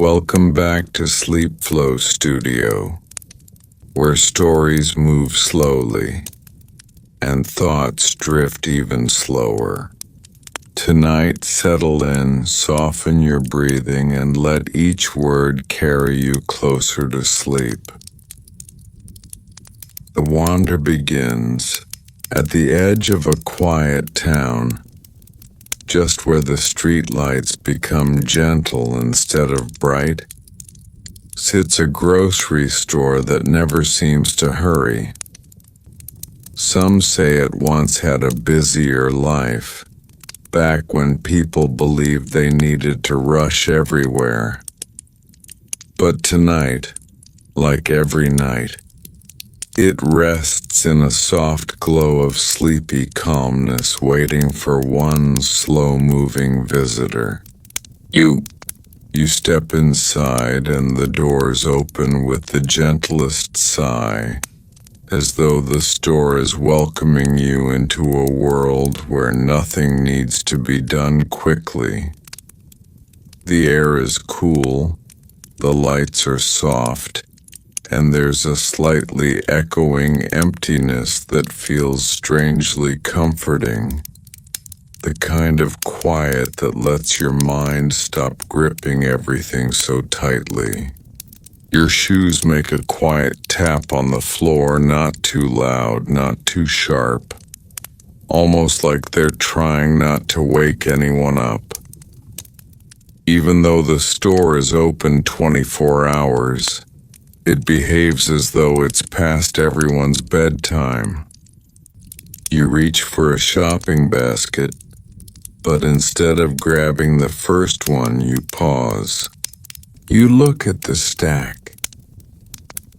Welcome back to Sleep Flow Studio, where stories move slowly and thoughts drift even slower. Tonight, settle in, soften your breathing, and let each word carry you closer to sleep. The wander begins at the edge of a quiet town, just where the streetlights become gentle instead of bright, sits a grocery store that never seems to hurry. Some say it once had a busier life, back when people believed they needed to rush everywhere. But tonight, like every night, it rests in a soft glow of sleepy calmness, waiting for one slow-moving visitor. You step inside and the doors open with the gentlest sigh, as though the store is welcoming you into a world where nothing needs to be done quickly. The air is cool, the lights are soft, and there's a slightly echoing emptiness that feels strangely comforting. The kind of quiet that lets your mind stop gripping everything so tightly. Your shoes make a quiet tap on the floor, not too loud, not too sharp, almost like they're trying not to wake anyone up. Even though the store is open 24 hours, it behaves as though it's past everyone's bedtime. You reach for a shopping basket, but instead of grabbing the first one, you pause. You look at the stack.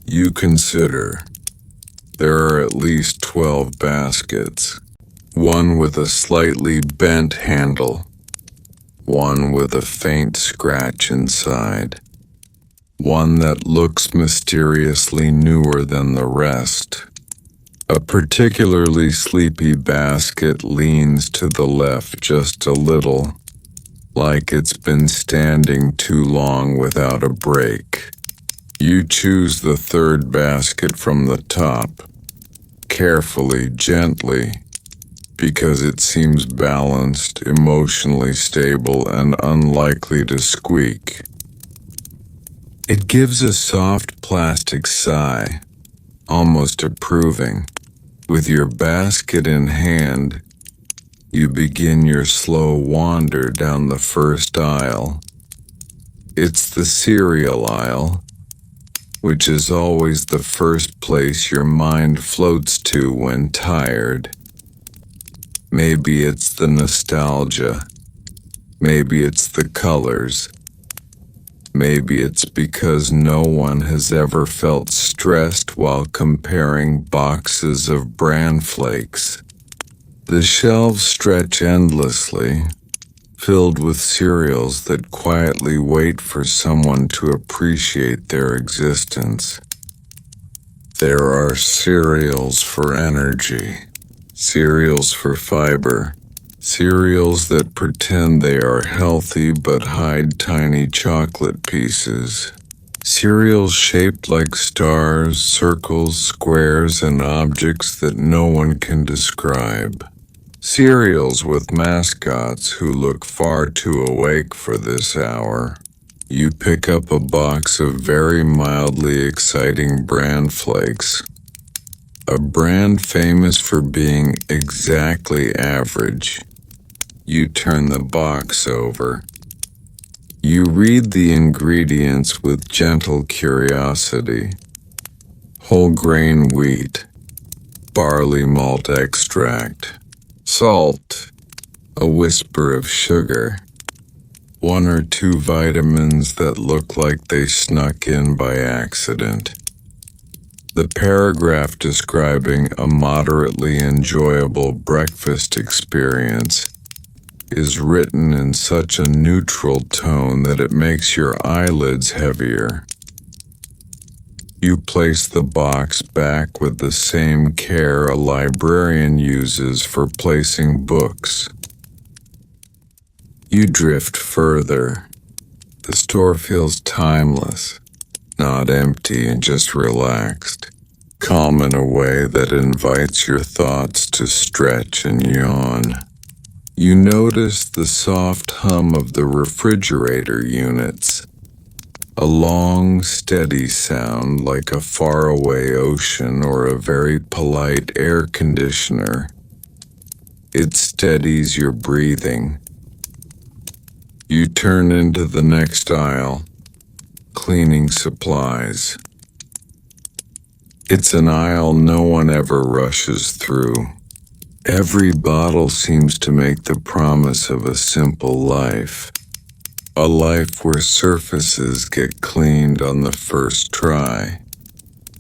You consider. There are at least 12 baskets, one with a slightly bent handle, one with a faint scratch inside, one that looks mysteriously newer than the rest. A particularly sleepy basket leans to the left just a little, like it's been standing too long without a break. You choose the third basket from the top, carefully, gently, because it seems balanced, emotionally stable, and unlikely to squeak. It gives a soft plastic sigh, almost approving. With your basket in hand, you begin your slow wander down the first aisle. It's the cereal aisle, which is always the first place your mind floats to when tired. Maybe it's the nostalgia. Maybe it's the colors. Maybe it's because no one has ever felt stressed while comparing boxes of bran flakes. The shelves stretch endlessly, filled with cereals that quietly wait for someone to appreciate their existence. There are cereals for energy, cereals for fiber, cereals that pretend they are healthy but hide tiny chocolate pieces. Cereals shaped like stars, circles, squares, and objects that no one can describe. Cereals with mascots who look far too awake for this hour. You pick up a box of very mildly exciting bran flakes. A brand famous for being exactly average. You turn the box over. You read the ingredients with gentle curiosity. Whole grain wheat, barley malt extract, salt, a whisper of sugar, one or two vitamins that look like they snuck in by accident. The paragraph describing a moderately enjoyable breakfast experience is written in such a neutral tone that it makes your eyelids heavier. You place the box back with the same care a librarian uses for placing books. You drift further. The store feels timeless, not empty and just relaxed, calm in a way that invites your thoughts to stretch and yawn. You notice the soft hum of the refrigerator units, a long, steady sound like a faraway ocean or a very polite air conditioner. It steadies your breathing. You turn into the next aisle, cleaning supplies. It's an aisle no one ever rushes through. Every bottle seems to make the promise of a simple life. A life where surfaces get cleaned on the first try,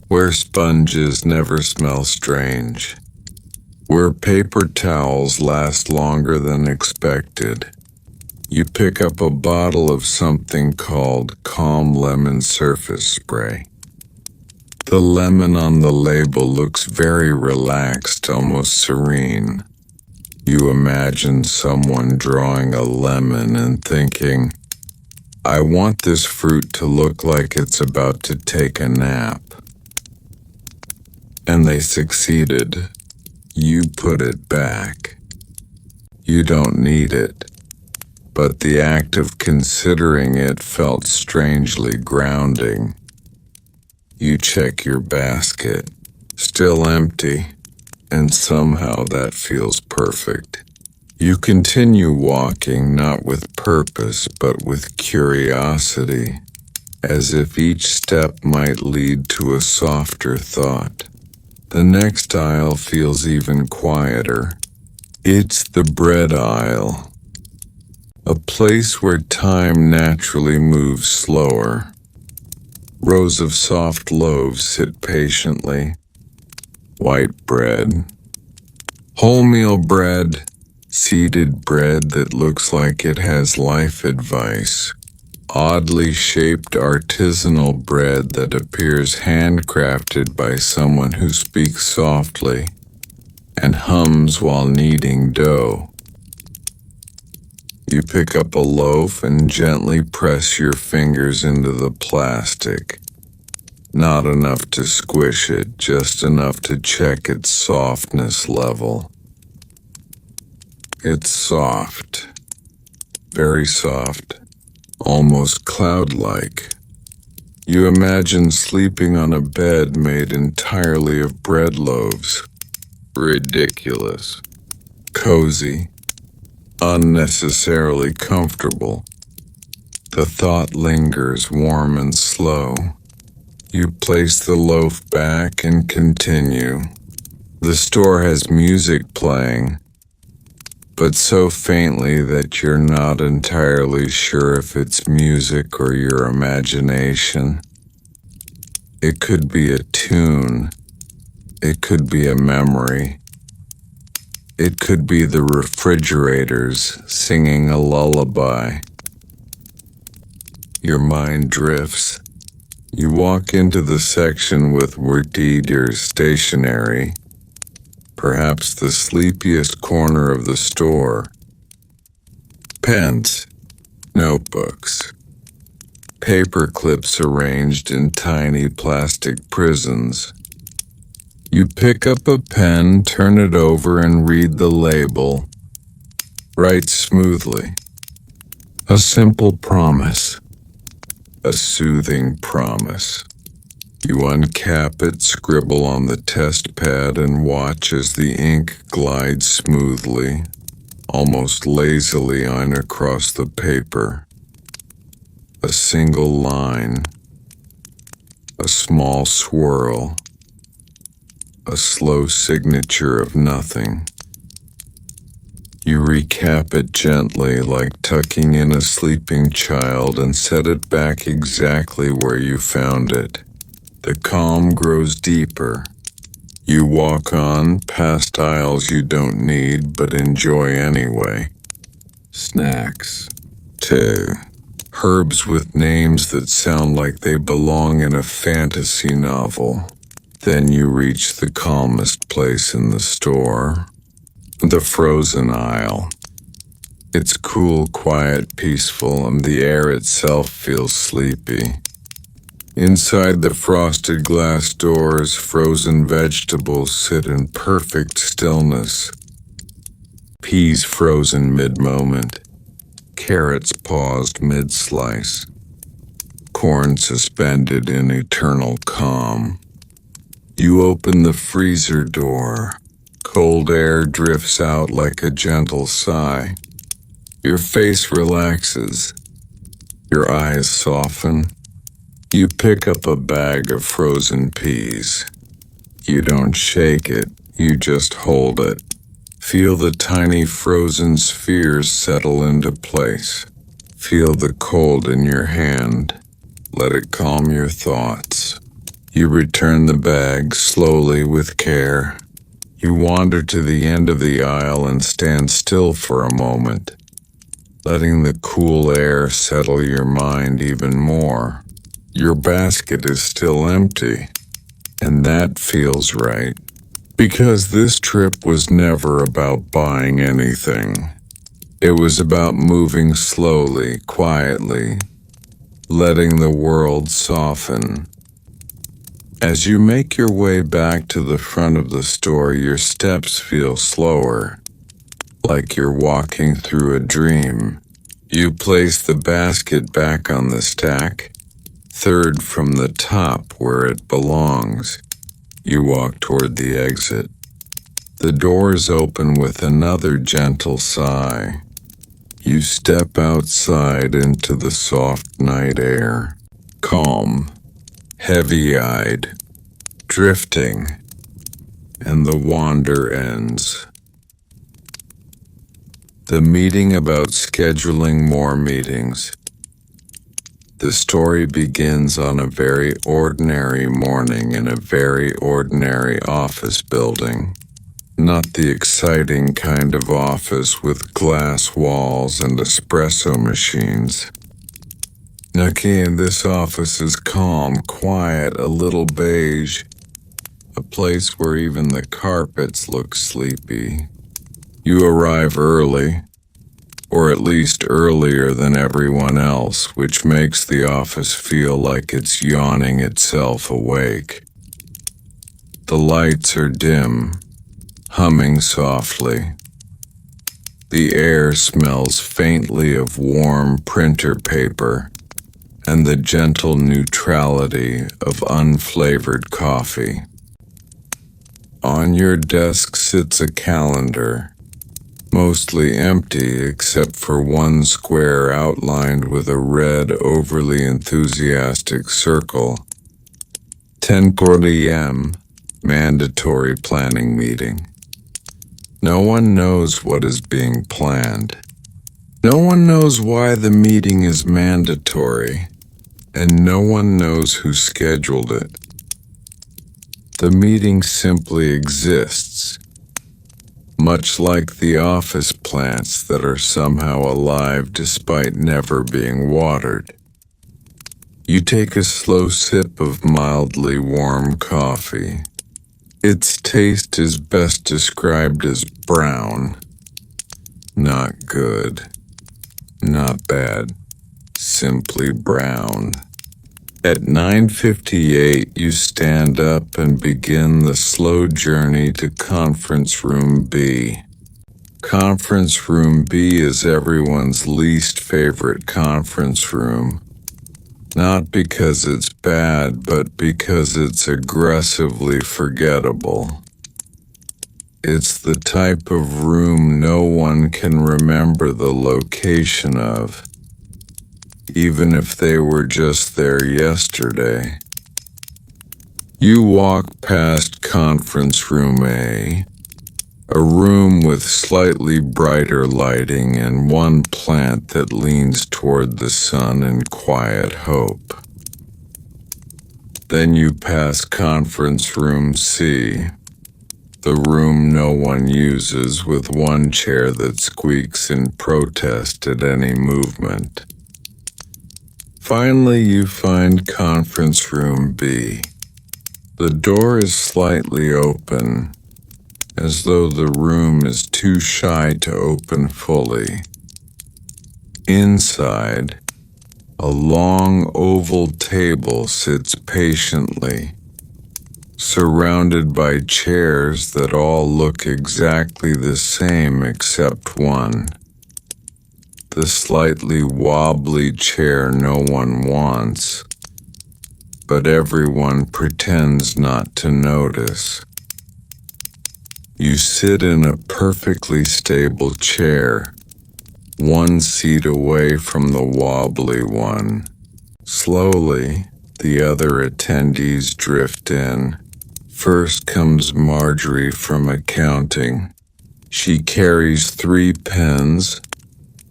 where sponges never smell strange, where paper towels last longer than expected. You pick up a bottle of something called Calm Lemon Surface Spray. The lemon on the label looks very relaxed, almost serene. You imagine someone drawing a lemon and thinking, I want this fruit to look like it's about to take a nap. And they succeeded. You put it back. You don't need it. But the act of considering it felt strangely grounding. You check your basket, still empty, and somehow that feels perfect. You continue walking, not with purpose, but with curiosity, as if each step might lead to a softer thought. The next aisle feels even quieter. It's the bread aisle, a place where time naturally moves slower. Rows of soft loaves sit patiently. White bread, wholemeal bread, seeded bread that looks like it has life advice, oddly shaped artisanal bread that appears handcrafted by someone who speaks softly and hums while kneading dough. You pick up a loaf and gently press your fingers into the plastic. Not enough to squish it, just enough to check its softness level. It's soft, very soft, almost cloud-like. You imagine sleeping on a bed made entirely of bread loaves. Ridiculous. Cozy. Unnecessarily comfortable. The thought lingers, warm and slow. You place the loaf back and continue. The store has music playing, but so faintly that you're not entirely sure if it's music or your imagination. It could be a tune. It could be a memory. It could be the refrigerators singing a lullaby. Your mind drifts. You walk into the section with Werteder's stationery, perhaps the sleepiest corner of the store. Pens, notebooks, paper clips arranged in tiny plastic prisons. You pick up a pen, turn it over, and read the label. Write smoothly. A simple promise. A soothing promise. You uncap it, scribble on the test pad, and watch as the ink glides smoothly, almost lazily on across the paper. A single line. A small swirl. A slow signature of nothing. You recap it gently, like tucking in a sleeping child, and set it back exactly where you found it. The calm grows deeper. You walk on, past aisles you don't need but enjoy anyway. Snacks, too. Herbs with names that sound like they belong in a fantasy novel. Then you reach the calmest place in the store. The frozen aisle. It's cool, quiet, peaceful, and the air itself feels sleepy. Inside the frosted glass doors, frozen vegetables sit in perfect stillness. Peas frozen mid-moment, carrots paused mid-slice, corn suspended in eternal calm. You open the freezer door. Cold air drifts out like a gentle sigh. Your face relaxes. Your eyes soften. You pick up a bag of frozen peas. You don't shake it, you just hold it. Feel the tiny frozen spheres settle into place. Feel the cold in your hand. Let it calm your thoughts. You return the bag slowly with care. You wander to the end of the aisle and stand still for a moment, letting the cool air settle your mind even more. Your basket is still empty, and that feels right. Because this trip was never about buying anything. It was about moving slowly, quietly, letting the world soften. As you make your way back to the front of the store, your steps feel slower, like you're walking through a dream. You place the basket back on the stack, third from the top where it belongs. You walk toward the exit. The doors open with another gentle sigh. You step outside into the soft night air, calm, heavy-eyed, drifting, and the wander ends. The meeting about scheduling more meetings. The story begins on a very ordinary morning in a very ordinary office building. Not the exciting kind of office with glass walls and espresso machines. Okay, this office is calm, quiet, a little beige. A place where even the carpets look sleepy. You arrive early, or at least earlier than everyone else, which makes the office feel like it's yawning itself awake. The lights are dim, humming softly. The air smells faintly of warm printer paper and the gentle neutrality of unflavored coffee. On your desk sits a calendar, mostly empty except for one square outlined with a red, overly enthusiastic circle. 10:40 a.m., mandatory planning meeting. No one knows what is being planned. No one knows why the meeting is mandatory, and no one knows who scheduled it. The meeting simply exists, much like the office plants that are somehow alive despite never being watered. You take a slow sip of mildly warm coffee. Its taste is best described as brown. Not good. Not bad. Simply brown. At 9:58, you stand up and begin the slow journey to Conference Room B. Conference Room B is everyone's least favorite conference room. Not because it's bad, but because it's aggressively forgettable. It's the type of room no one can remember the location of, even if they were just there yesterday. You walk past Conference Room A, a room with slightly brighter lighting and one plant that leans toward the sun in quiet hope. Then you pass Conference Room C, the room no one uses with one chair that squeaks in protest at any movement. Finally, you find Conference Room B. The door is slightly open, as though the room is too shy to open fully. Inside, a long oval table sits patiently, surrounded by chairs that all look exactly the same except one. The slightly wobbly chair no one wants, but everyone pretends not to notice. You sit in a perfectly stable chair, one seat away from the wobbly one. Slowly, the other attendees drift in. First comes Marjorie from accounting. She carries 3 pens,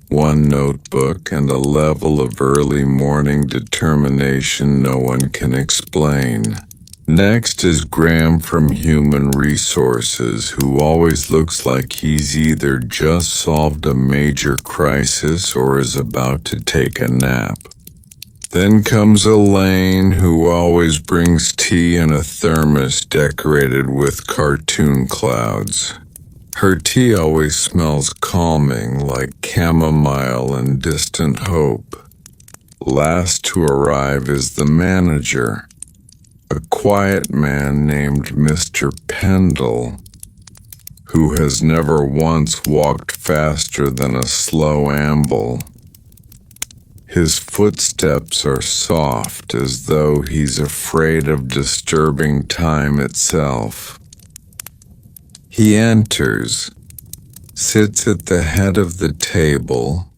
1 notebook, and a level of early morning determination no one can explain. Next is Graham from Human Resources, who always looks like he's either just solved a major crisis or is about to take a nap. Then comes Elaine, who always brings tea in a thermos decorated with cartoon clouds. Her tea always smells calming, like chamomile and distant hope. Last to arrive is the manager, a quiet man named Mr. Pendle, who has never once walked faster than a slow amble. His footsteps are soft, as though he's afraid of disturbing time itself. He enters, sits at the head of the table,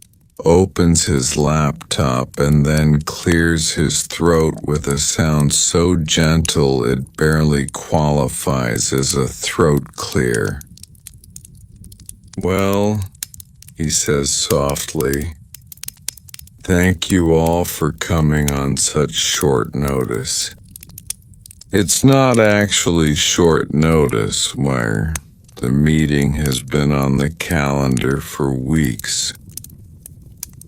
opens his laptop, and then clears his throat with a sound so gentle it barely qualifies as a throat clear. "Well," he says softly, "thank you all for coming on such short notice." It's not actually short notice, where the meeting has been on the calendar for weeks,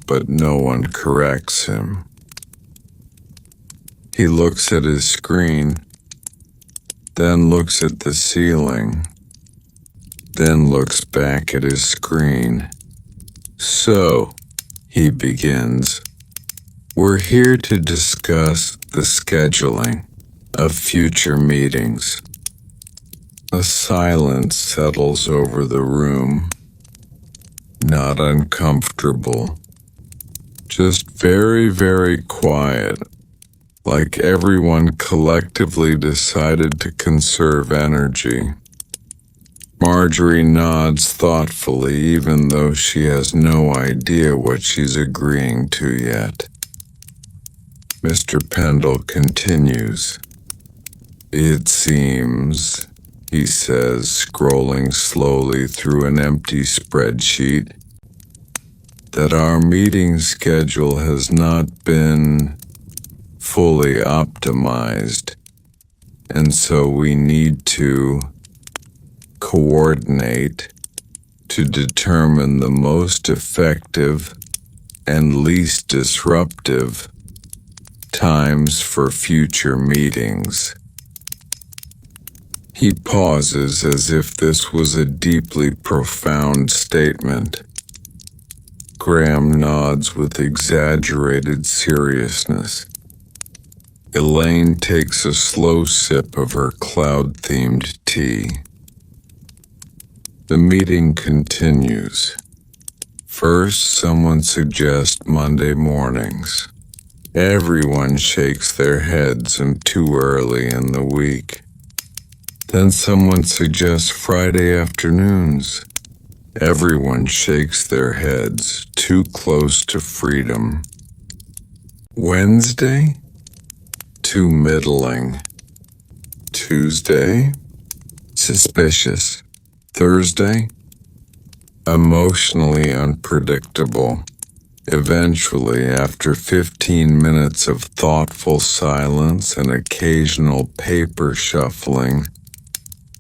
but no one corrects him. He looks at his screen, then looks at the ceiling, then looks back at his screen. "So," he begins, "we're here to discuss the scheduling of future meetings." A silence settles over the room. Not uncomfortable, just very, very quiet, like everyone collectively decided to conserve energy. Marjorie nods thoughtfully, even though she has no idea what she's agreeing to yet. Mr. Pendle continues. "It seems," he says, scrolling slowly through an empty spreadsheet, "that our meeting schedule has not been fully optimized, and so we need to coordinate to determine the most effective and least disruptive times for future meetings." He pauses as if this was a deeply profound statement. Graham nods with exaggerated seriousness. Elaine takes a slow sip of her cloud-themed tea. The meeting continues. First, someone suggests Monday mornings. Everyone shakes their heads and too early in the week. Then someone suggests Friday afternoons. Everyone shakes their heads, too close to freedom. Wednesday? Too middling. Tuesday? Suspicious. Thursday? Emotionally unpredictable. Eventually, after 15 minutes of thoughtful silence and occasional paper shuffling,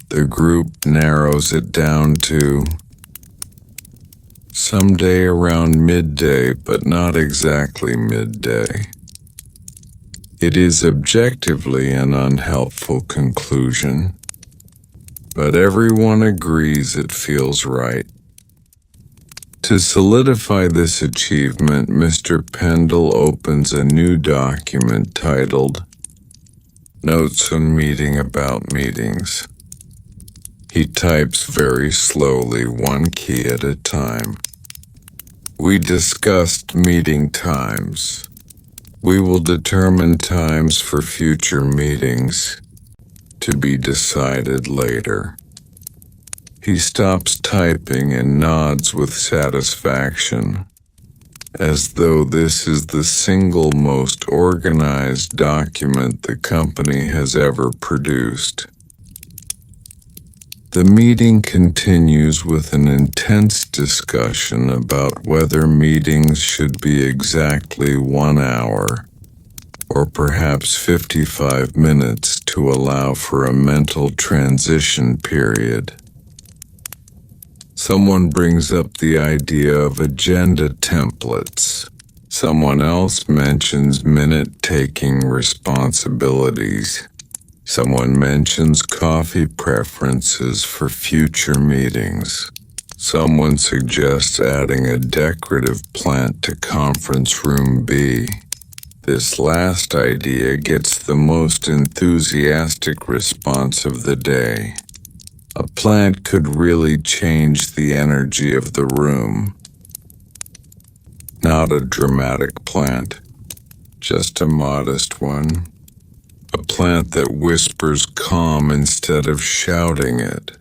the group narrows it down to someday around midday, but not exactly midday. It is objectively an unhelpful conclusion, but everyone agrees it feels right. To solidify this achievement, Mr. Pendle opens a new document titled Notes on Meeting About Meetings. He types very slowly, one key at a time. We discussed meeting times. We will determine times for future meetings, to be decided later. He stops typing and nods with satisfaction, as though this is the single most organized document the company has ever produced. The meeting continues with an intense discussion about whether meetings should be exactly 1 hour, or perhaps 55 minutes to allow for a mental transition period. Someone brings up the idea of agenda templates. Someone else mentions minute-taking responsibilities. Someone mentions coffee preferences for future meetings. Someone suggests adding a decorative plant to conference room B. This last idea gets the most enthusiastic response of the day. A plant could really change the energy of the room. Not a dramatic plant, just a modest one. A plant that whispers calm instead of shouting it.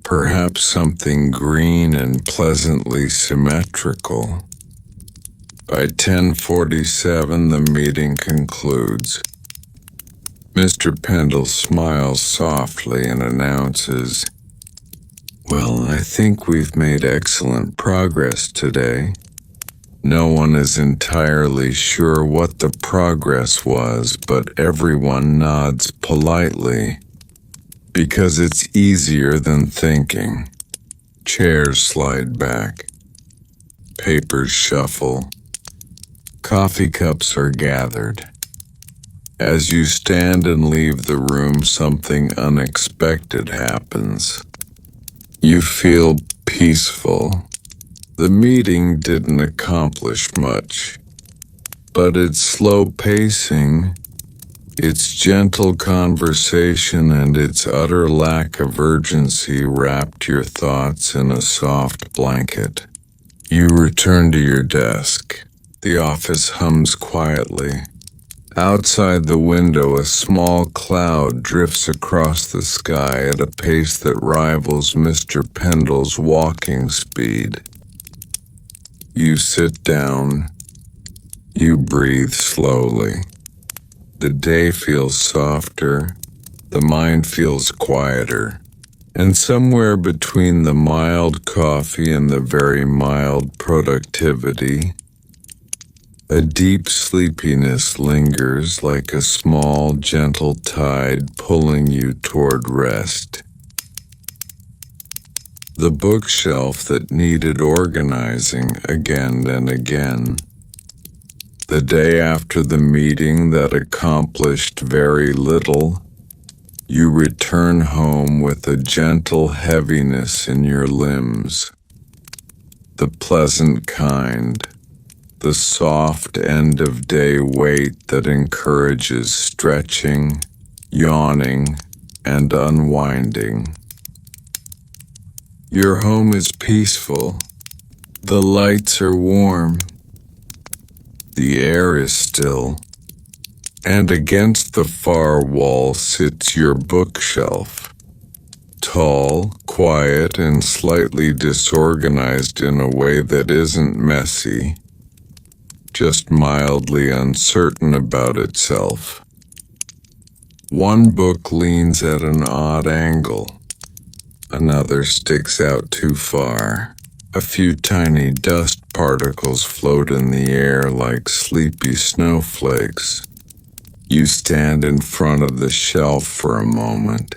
Perhaps something green and pleasantly symmetrical. By 10:47, the meeting concludes. Mr. Pendle smiles softly and announces, "Well, I think we've made excellent progress today." No one is entirely sure what the progress was, but everyone nods politely, because it's easier than thinking. Chairs slide back. Papers shuffle. Coffee cups are gathered. As you stand and leave the room, something unexpected happens. You feel peaceful. The meeting didn't accomplish much, but its slow pacing, its gentle conversation, and its utter lack of urgency wrapped your thoughts in a soft blanket. You return to your desk. The office hums quietly. Outside the window, a small cloud drifts across the sky at a pace that rivals Mr. Pendle's walking speed. You sit down. You breathe slowly. The day feels softer. The mind feels quieter. And somewhere between the mild coffee and the very mild productivity, a deep sleepiness lingers like a small, gentle tide pulling you toward rest. The bookshelf that needed organizing again and again. The day after the meeting that accomplished very little, you return home with a gentle heaviness in your limbs. The pleasant kind. The soft end-of-day weight that encourages stretching, yawning, and unwinding. Your home is peaceful. The lights are warm. The air is still. And against the far wall sits your bookshelf. Tall, quiet, and slightly disorganized in a way that isn't messy, just mildly uncertain about itself. One book leans at an odd angle. Another sticks out too far. A few tiny dust particles float in the air like sleepy snowflakes. You stand in front of the shelf for a moment.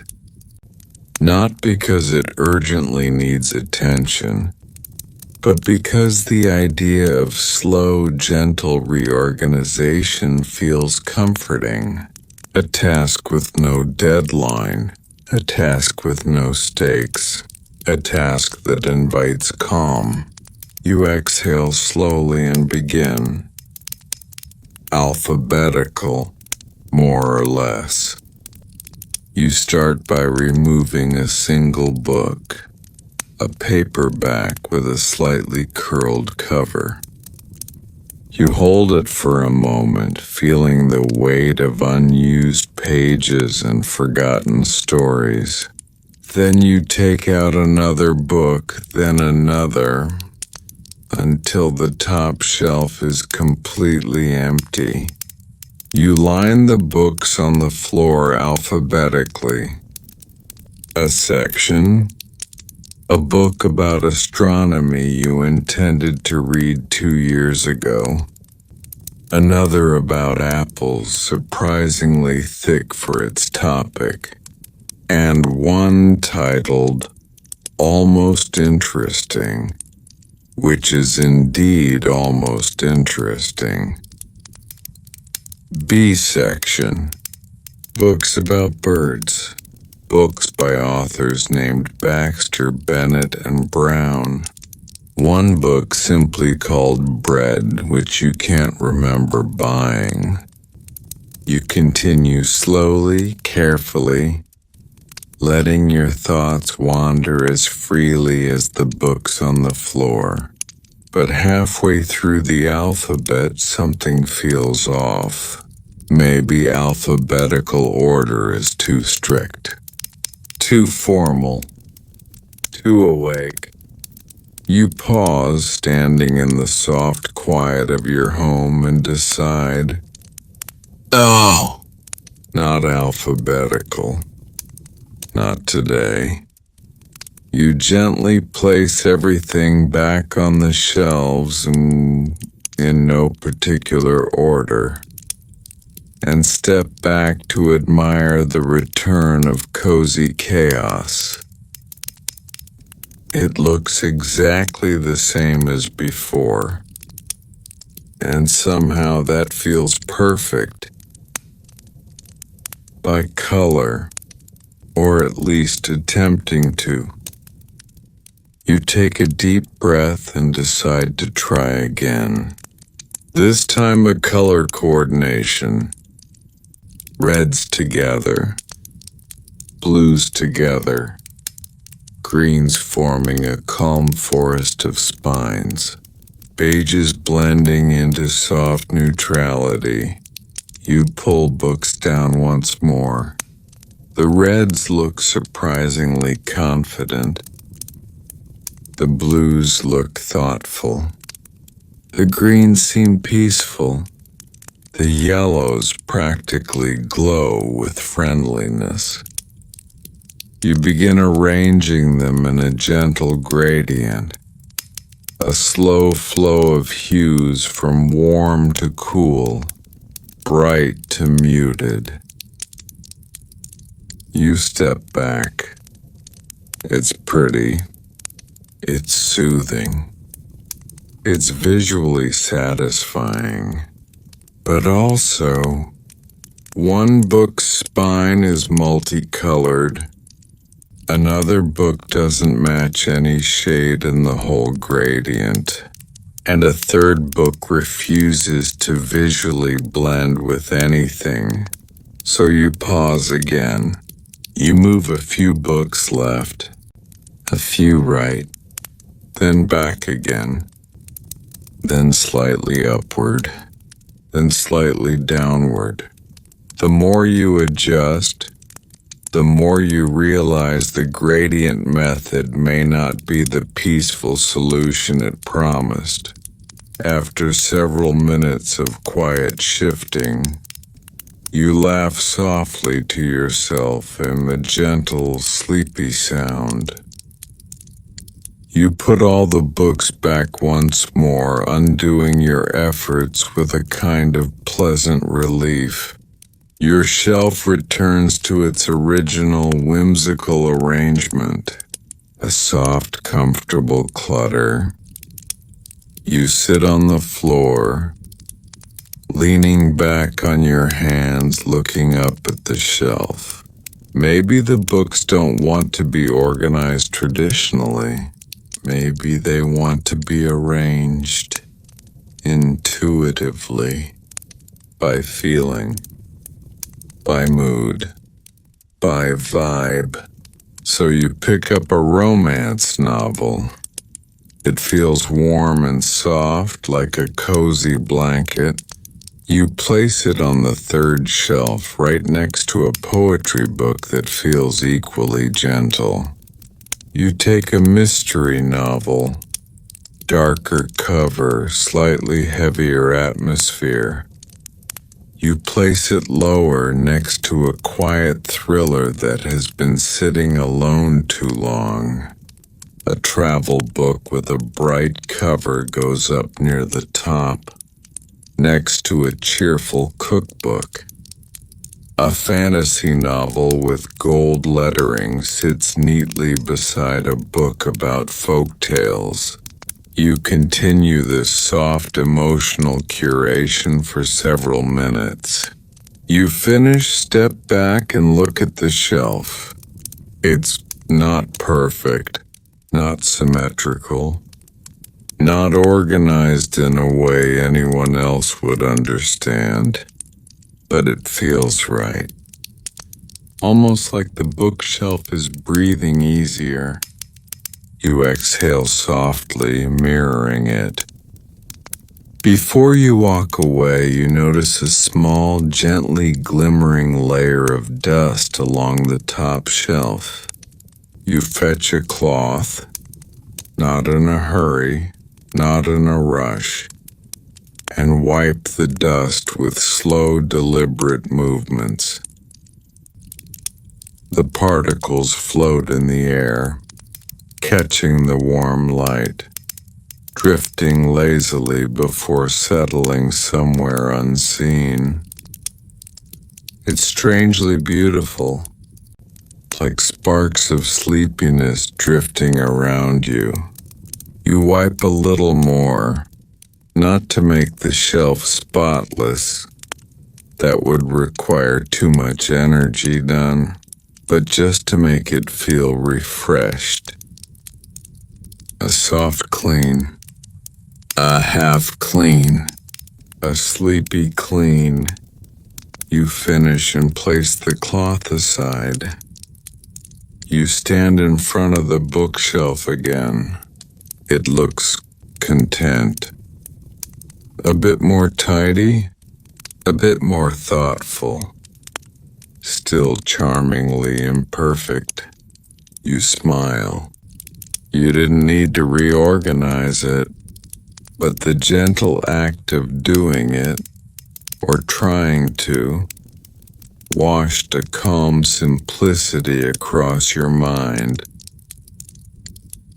Not because it urgently needs attention, but because the idea of slow, gentle reorganization feels comforting. A task with no deadline, a task with no stakes, a task that invites calm. You exhale slowly and begin. Alphabetical, more or less. You start by removing a single book, a paperback with a slightly curled cover. You hold it for a moment, feeling the weight of unused pages and forgotten stories. Then you take out another book, then another, until the top shelf is completely empty. You line the books on the floor alphabetically. A section, a book about astronomy you intended to read 2 years ago. Another about apples, surprisingly thick for its topic. And one titled, Almost Interesting, which is indeed almost interesting. B section, books about birds. Books by authors named Baxter, Bennett, and Brown. One book simply called Bread, which you can't remember buying. You continue slowly, carefully, letting your thoughts wander as freely as the books on the floor. But halfway through the alphabet, something feels off. Maybe alphabetical order is too strict, too formal, too awake. You pause, standing in the soft quiet of your home, and decide, oh, not alphabetical. Not today. You gently place everything back on the shelves in no particular order, and step back to admire the return of cozy chaos. It looks exactly the same as before, and somehow that feels perfect. By color, or at least attempting to. You take a deep breath and decide to try again. This time a color coordination. Reds together, blues together, greens forming a calm forest of spines, beiges blending into soft neutrality. You pull books down once more. The reds look surprisingly confident. The blues look thoughtful. The greens seem peaceful. The yellows practically glow with friendliness. You begin arranging them in a gentle gradient, a slow flow of hues from warm to cool, bright to muted. You step back. It's pretty. It's soothing. It's visually satisfying. But also, one book's spine is multicolored. Another book doesn't match any shade in the whole gradient. And a third book refuses to visually blend with anything. So you pause again. You move a few books left, a few right, then back again, then slightly upward, then slightly downward. The more you adjust, the more you realize the gradient method may not be the peaceful solution it promised. After several minutes of quiet shifting, you laugh softly to yourself in the gentle, sleepy sound. You put all the books back once more, undoing your efforts with a kind of pleasant relief. Your shelf returns to its original whimsical arrangement, a soft, comfortable clutter. You sit on the floor, leaning back on your hands, looking up at the shelf. Maybe the books don't want to be organized traditionally. Maybe they want to be arranged intuitively, by feeling, by mood, by vibe. So you pick up a romance novel. It feels warm and soft like a cozy blanket. You place it on the third shelf right next to a poetry book that feels equally gentle. You take a mystery novel, darker cover, slightly heavier atmosphere. You place it lower next to a quiet thriller that has been sitting alone too long. A travel book with a bright cover goes up near the top, next to a cheerful cookbook. A fantasy novel with gold lettering sits neatly beside a book about folk tales. You continue this soft emotional curation for several minutes. You finish, step back, and look at the shelf. It's not perfect, not symmetrical, not organized in a way anyone else would understand, but it feels right. Almost like the bookshelf is breathing easier. You exhale softly, mirroring it. Before you walk away, you notice a small, gently glimmering layer of dust along the top shelf. You fetch a cloth, not in a hurry, not in a rush, and wipe the dust with slow, deliberate movements. The particles float in the air, catching the warm light, drifting lazily before settling somewhere unseen. It's strangely beautiful, like sparks of sleepiness drifting around you. You wipe a little more, not to make the shelf spotless. That would require too much energy done, but just to make it feel refreshed. A soft clean, a half clean, a sleepy clean. You finish and place the cloth aside. You stand in front of the bookshelf again. It looks content. A bit more tidy, a bit more thoughtful. Still charmingly imperfect. You smile. You didn't need to reorganize it, but the gentle act of doing it, or trying to, washed a calm simplicity across your mind.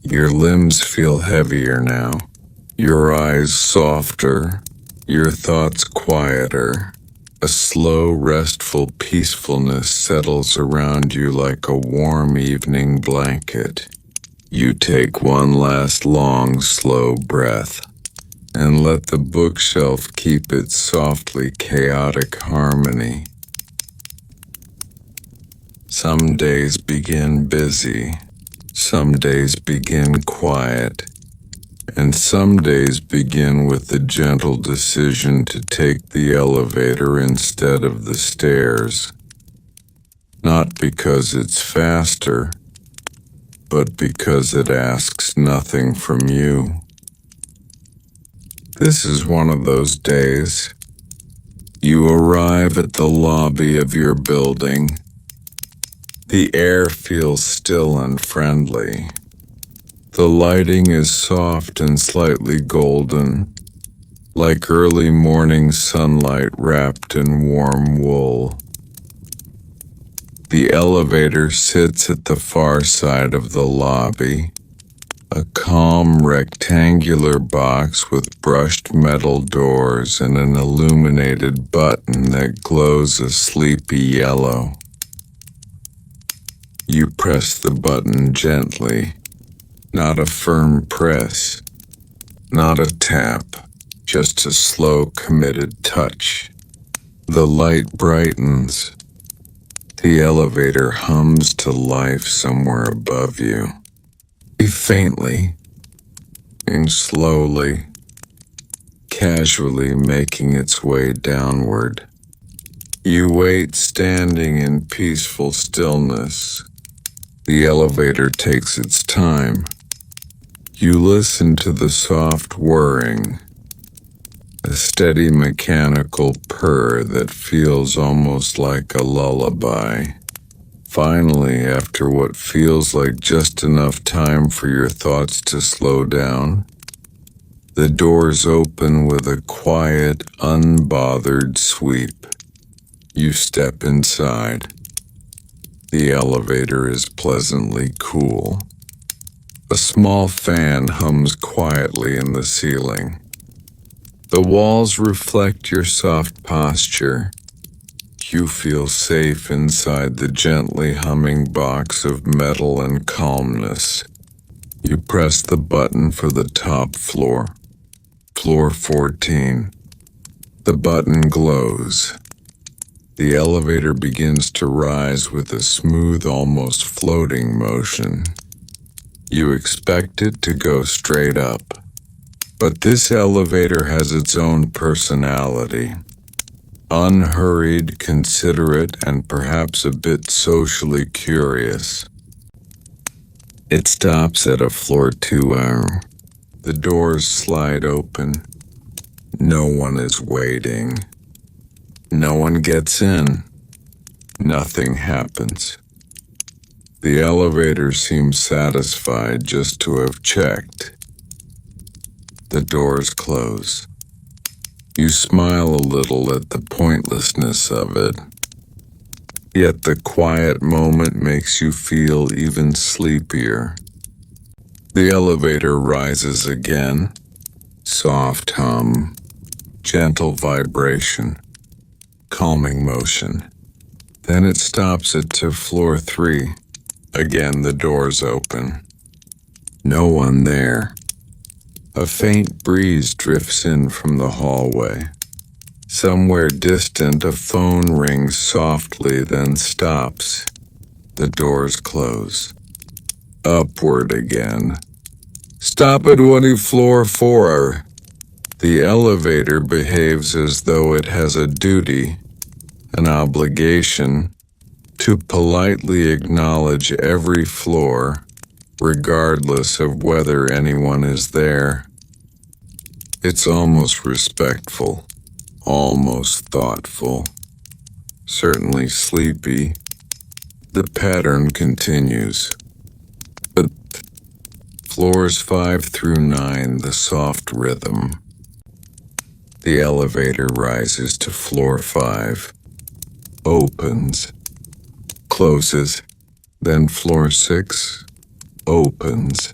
Your limbs feel heavier now, your eyes softer, your thoughts quieter. A slow, restful peacefulness settles around you like a warm evening blanket. You take one last long, slow breath and let the bookshelf keep its softly chaotic harmony. Some days begin busy, some days begin quiet, and some days begin with the gentle decision to take the elevator instead of the stairs. Not because it's faster, but because it asks nothing from you. This is one of those days. You arrive at the lobby of your building. The air feels still and friendly. The lighting is soft and slightly golden, like early morning sunlight wrapped in warm wool. The elevator sits at the far side of the lobby, a calm rectangular box with brushed metal doors and an illuminated button that glows a sleepy yellow. You press the button gently, not a firm press, not a tap, just a slow, committed touch. The light brightens. The elevator hums to life somewhere above you. Faintly, slowly, casually making its way downward. You wait standing in peaceful stillness. The elevator takes its time. You listen to the soft whirring, a steady mechanical purr that feels almost like a lullaby. Finally, after what feels like just enough time for your thoughts to slow down, the doors open with a quiet, unbothered sweep. You step inside. The elevator is pleasantly cool. A small fan hums quietly in the ceiling. The walls reflect your soft posture. You feel safe inside the gently humming box of metal and calmness. You press the button for the top floor. Floor 14. The button glows. The elevator begins to rise with a smooth, almost floating motion. You expect it to go straight up. But this elevator has its own personality. Unhurried, considerate, and perhaps a bit socially curious. It stops at a floor 2. The doors slide open. No one is waiting. No one gets in. Nothing happens. The elevator seems satisfied just to have checked. The doors close. You smile a little at the pointlessness of it. Yet the quiet moment makes you feel even sleepier. The elevator rises again. Soft hum, gentle vibration, calming motion. Then it stops it to floor 3. Again the doors open. No one there. A faint breeze drifts in from the hallway. Somewhere distant, a phone rings softly, then stops. The doors close. Upward again. Stop at floor 4. The elevator behaves as though it has a duty, an obligation, to politely acknowledge every floor, regardless of whether anyone is there. It's almost respectful, almost thoughtful, certainly sleepy. The pattern continues. But floors 5 through 9, the soft rhythm. The elevator rises to floor 5, opens, closes, then floor 6, opens,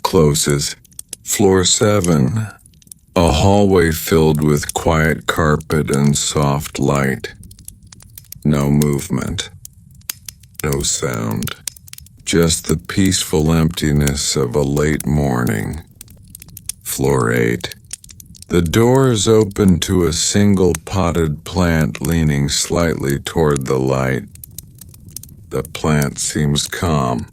closes, floor 7, a hallway filled with quiet carpet and soft light. No movement, no sound, just the peaceful emptiness of a late morning. Floor 8. The doors open to a single potted plant leaning slightly toward the light. The plant seems calm.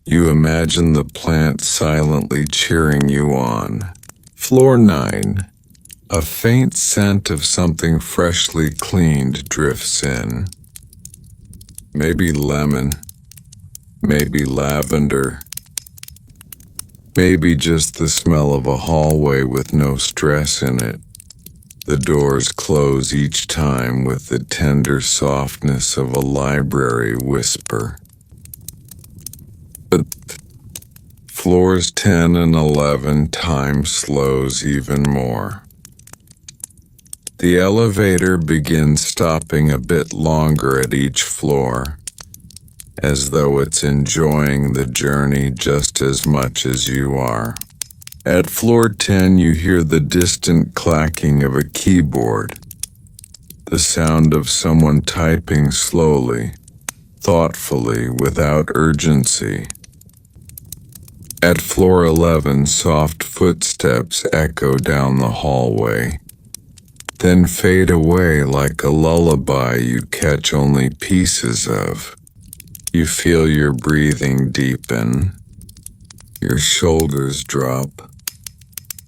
You imagine the plant silently cheering you on. Floor 9. A faint scent of something freshly cleaned drifts in. Maybe lemon, maybe lavender, maybe just the smell of a hallway with no stress in it. The doors close each time with the tender softness of a library whisper. But floors 10 and 11, time slows even more. The elevator begins stopping a bit longer at each floor, as though it's enjoying the journey just as much as you are. At floor 10, you hear the distant clacking of a keyboard, the sound of someone typing slowly, thoughtfully, without urgency. At floor 11, soft footsteps echo down the hallway, then fade away like a lullaby you catch only pieces of. You feel your breathing deepen, your shoulders drop,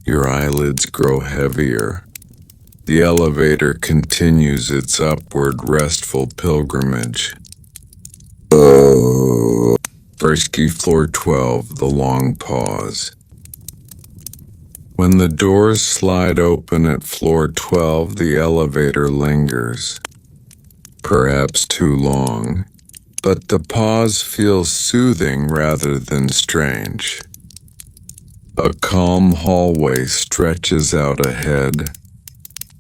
Your eyelids grow heavier. The elevator continues its upward, restful pilgrimage. First key, floor 12, the long pause. When the doors slide open at floor 12, the elevator lingers. Perhaps too long, but the pause feels soothing rather than strange. A calm hallway stretches out ahead.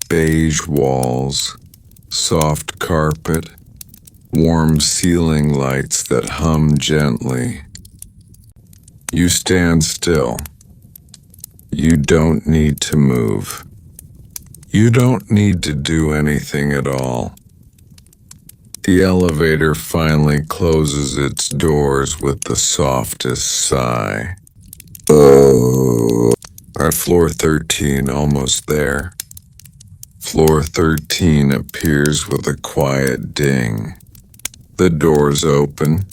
Beige walls, soft carpet, warm ceiling lights that hum gently. You stand still. You don't need to move. You don't need to do anything at all. The elevator finally closes its doors with the softest sigh. At floor 13, almost there. Floor 13 appears with a quiet ding. The doors open.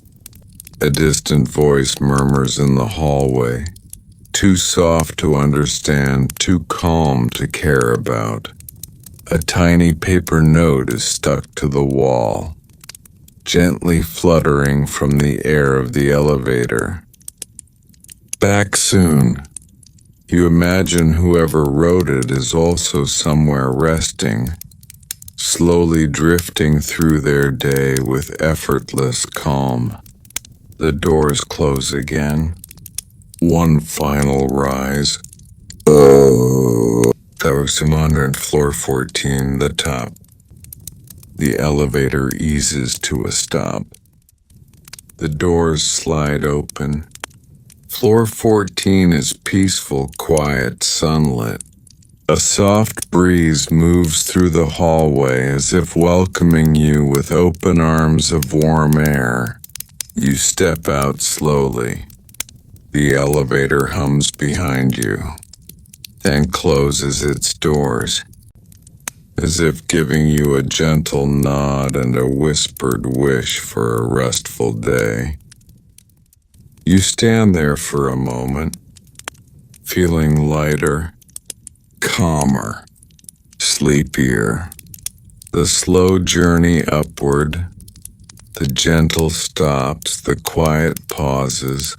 A distant voice murmurs in the hallway. Too soft to understand, too calm to care about. A tiny paper note is stuck to the wall, gently fluttering from the air of the elevator. Back soon. You imagine whoever wrote it is also somewhere resting, slowly drifting through their day with effortless calm. The doors close again. One final rise. That was Simon on floor 14, the top. The elevator eases to a stop. The doors slide open. Floor 14 is peaceful, quiet, sunlit. A soft breeze moves through the hallway as if welcoming you with open arms of warm air. You step out slowly. The elevator hums behind you, then closes its doors, as if giving you a gentle nod and a whispered wish for a restful day. You stand there for a moment, feeling lighter, calmer, sleepier. The slow journey upward, the gentle stops, the quiet pauses,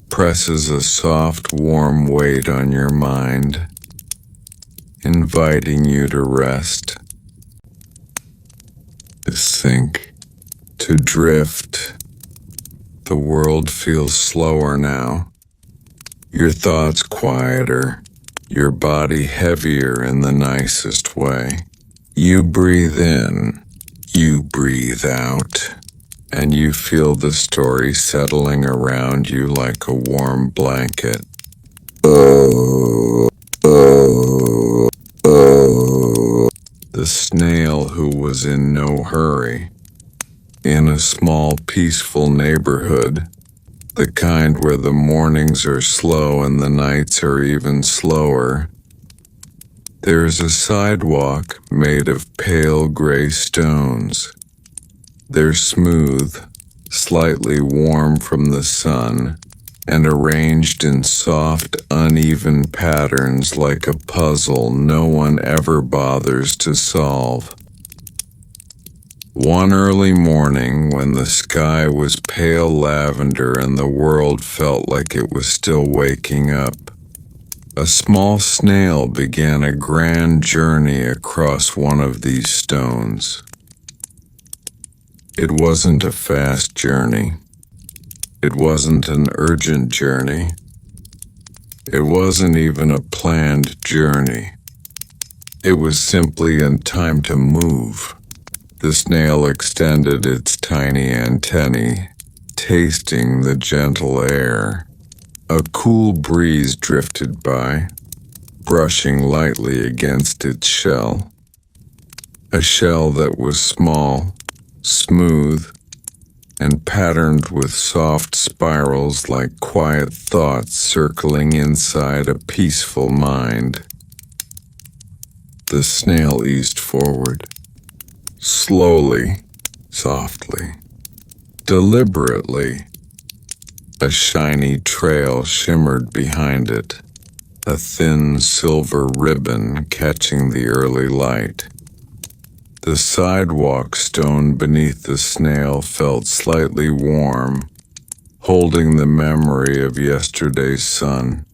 presses a soft, warm weight on your mind, inviting you to rest, to sink, to drift. The world feels slower now. Your thoughts quieter, your body heavier in the nicest way. You breathe in, you breathe out, and you feel the story settling around you like a warm blanket. The snail who was in no hurry. In a small, peaceful neighborhood, the kind where the mornings are slow and the nights are even slower, there's a sidewalk made of pale gray stones. They're smooth, slightly warm from the sun, and arranged in soft, uneven patterns like a puzzle no one ever bothers to solve. One early morning, when the sky was pale lavender and the world felt like it was still waking up, a small snail began a grand journey across one of these stones. It wasn't a fast journey. It wasn't an urgent journey. It wasn't even a planned journey. It was simply in time to move. The snail extended its tiny antennae, tasting the gentle air. A cool breeze drifted by, brushing lightly against its shell. A shell that was small, smooth, and patterned with soft spirals like quiet thoughts circling inside a peaceful mind. The snail eased forward. Slowly, softly, deliberately. A shiny trail shimmered behind it. a thin silver ribbon catching the early light. The sidewalk stone beneath the snail felt slightly warm, holding the memory of yesterday's sun.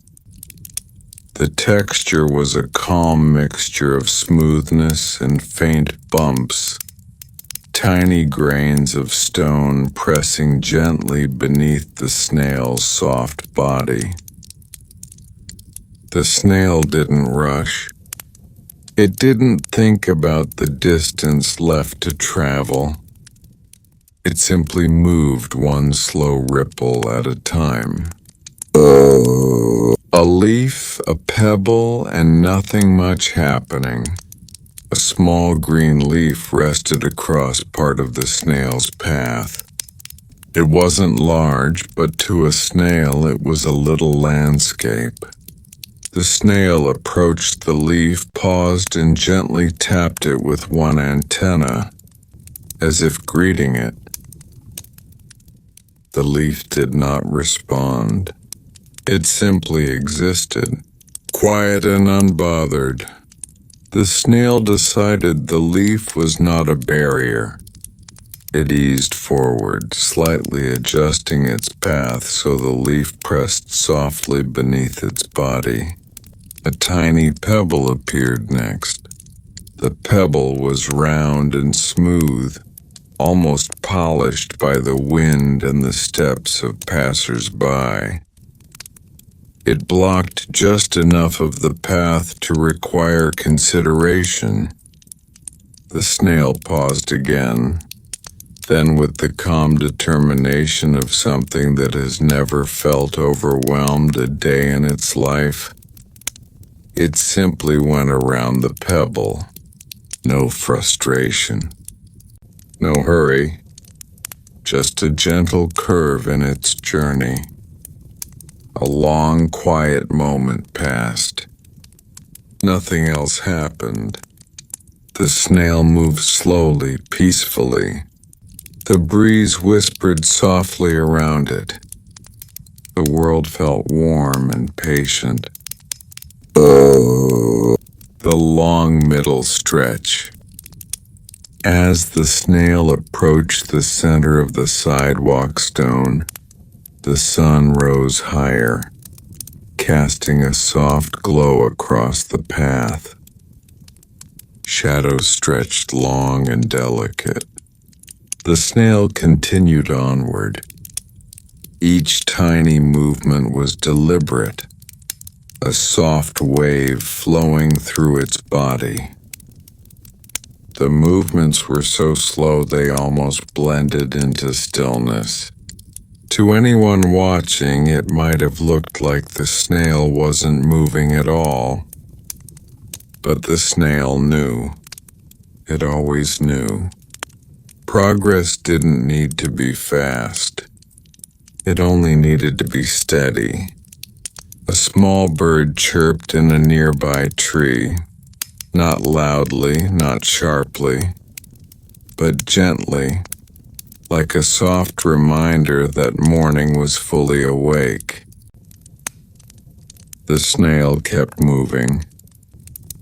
The texture was a calm mixture of smoothness and faint bumps, tiny grains of stone pressing gently beneath the snail's soft body. The snail didn't rush. It didn't think about the distance left to travel. It simply moved one slow ripple at a time. A leaf, a pebble, and nothing much happening. A small green leaf rested across part of the snail's path. It wasn't large, but to a snail it was a little landscape. The snail approached the leaf, paused, and gently tapped it with one antenna, as if greeting it. The leaf did not respond. It simply existed, quiet and unbothered. The snail decided the leaf was not a barrier. It eased forward, slightly adjusting its path so the leaf pressed softly beneath its body. A tiny pebble appeared next. The pebble was round and smooth, almost polished by the wind and the steps of passers-by. It blocked just enough of the path to require consideration. The snail paused again, then with the calm determination of something that has never felt overwhelmed a day in its life, it simply went around the pebble. No frustration, no hurry, just a gentle curve in its journey. A long, quiet moment passed. Nothing else happened. The snail moved slowly, peacefully. The breeze whispered softly around it. The world felt warm and patient. The long middle stretch. As the snail approached the center of the sidewalk stone, the sun rose higher, casting a soft glow across the path. Shadows stretched long and delicate. The snail continued onward. Each tiny movement was deliberate, a soft wave flowing through its body. The movements were so slow they almost blended into stillness. To anyone watching, it might have looked like the snail wasn't moving at all. But the snail knew. It always knew. Progress didn't need to be fast. It only needed to be steady. A small bird chirped in a nearby tree, not loudly, not sharply, but gently, like a soft reminder that morning was fully awake. The snail kept moving.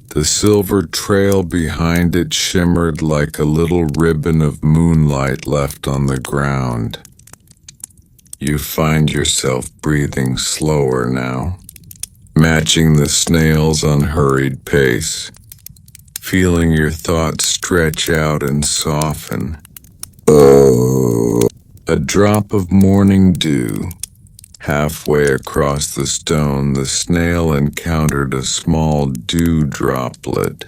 The silver trail behind it shimmered like a little ribbon of moonlight left on the ground. You find yourself breathing slower now, matching the snail's unhurried pace, feeling your thoughts stretch out and soften. A drop of morning dew. Halfway across the stone, the snail encountered a small dew droplet,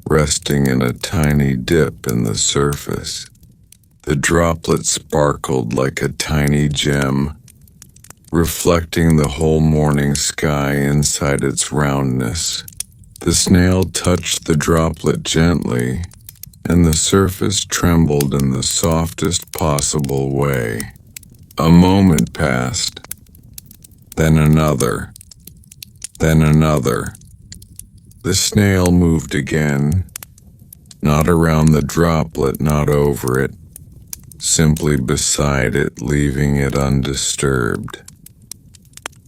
resting in a tiny dip in the surface. The droplet sparkled like a tiny gem, reflecting the whole morning sky inside its roundness. The snail touched the droplet gently, and the surface trembled in the softest possible way. A moment passed, then another, then another. The snail moved again, not around the droplet, not over it, simply beside it, leaving it undisturbed.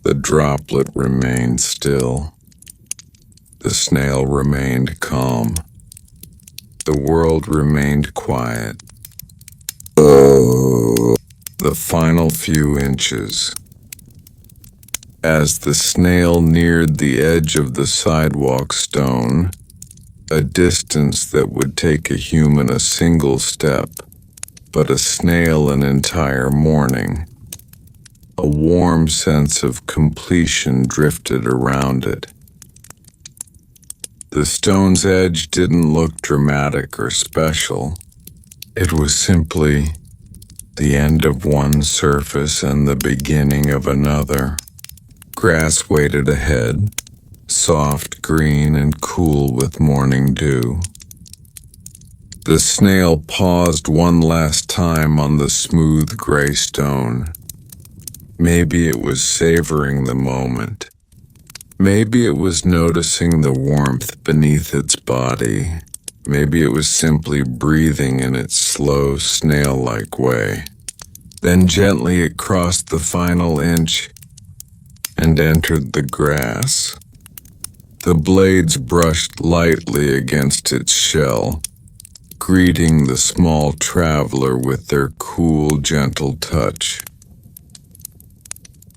The droplet remained still, The snail remained calm. The world remained quiet. The final few inches. As the snail neared the edge of the sidewalk stone, a distance that would take a human a single step, but a snail an entire morning, a warm sense of completion drifted around it. The stone's edge didn't look dramatic or special. It was simply the end of one surface and the beginning of another. Grass waited ahead, soft green and cool with morning dew. The snail paused one last time on the smooth gray stone. Maybe it was savoring the moment. Maybe it was noticing the warmth beneath its body. Maybe it was simply breathing in its slow, snail-like way. Then gently it crossed the final inch and entered the grass. The blades brushed lightly against its shell, greeting the small traveler with their cool, gentle touch.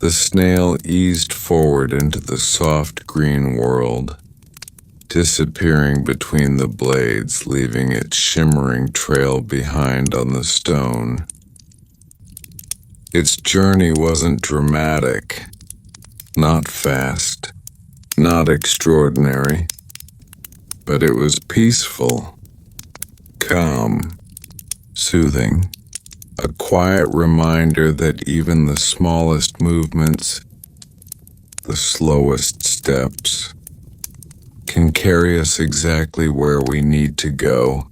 The snail eased forward into the soft green world, disappearing between the blades, leaving its shimmering trail behind on the stone. Its journey wasn't dramatic, not fast, not extraordinary, but it was peaceful, calm, soothing. A quiet reminder that even the smallest movements, the slowest steps, can carry us exactly where we need to go.